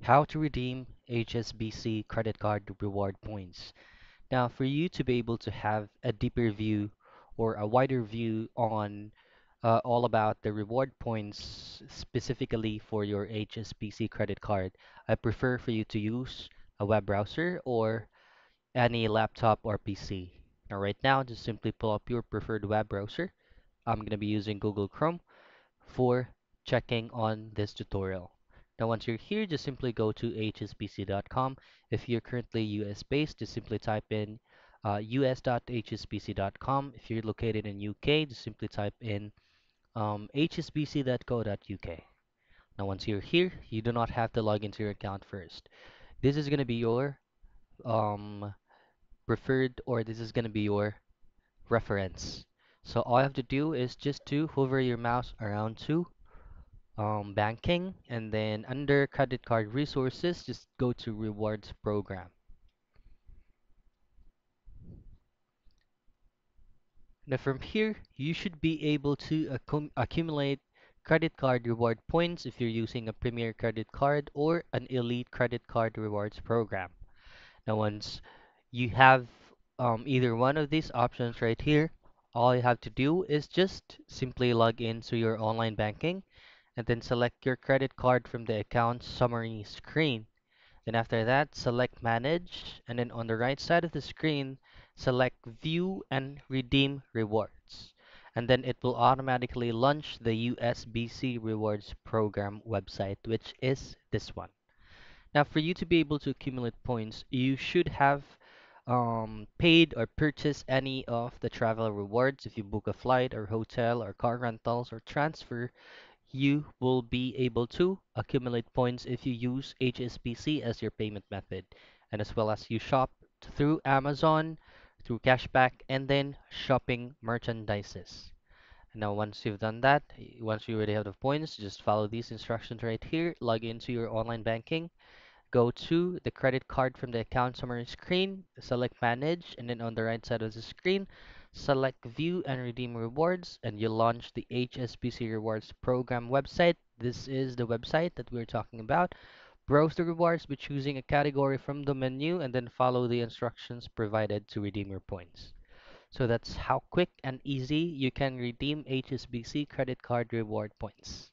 How to redeem HSBC credit card reward points. Now, for you to be able to have a deeper view or a wider view on all about the reward points specifically for your HSBC credit card, I prefer for you to use a web browser or any laptop or PC. Now, right now, just simply pull up your preferred web browser. I'm going to be using Google Chrome for checking on this tutorial. Now, once you're here, just simply go to hsbc.com. If you're currently US based, just simply type in us.hsbc.com. If you're located in UK, just simply type in hsbc.co.uk. Now, once you're here, you do not have to log into your account first. This is going to be your um, preferred, or this is going to be your reference. So all you have to do is just to hover your mouse around to banking, and then under credit card resources, just go to rewards program. Now from here, you should be able to accumulate credit card reward points if you're using a premier credit card or an elite credit card rewards program. Now once you have either one of these options right here, all you have to do is just simply log into your online banking and then select your credit card from the account summary screen. Then after that, select Manage, and then on the right side of the screen, select View and Redeem Rewards. And then it will automatically launch the USBC Rewards Program website, which is this one. Now, for you to be able to accumulate points, you should have paid or purchased any of the travel rewards. If you book a flight or hotel or car rentals or transfer, you will be able to accumulate points if you use HSBC as your payment method, and as well as you shop through Amazon, through cashback, and then shopping merchandises. Now, once you've done that, once you already have the points, just follow these instructions right here. Log into your online banking. Go to the credit card from the account summary screen, select manage, and then on the right side of the screen, select view and redeem rewards, and you launch the HSBC Rewards Program website. This is the website that we're talking about. Browse the rewards by choosing a category from the menu and then follow the instructions provided to redeem your points. So that's how quick and easy you can redeem HSBC credit card reward points.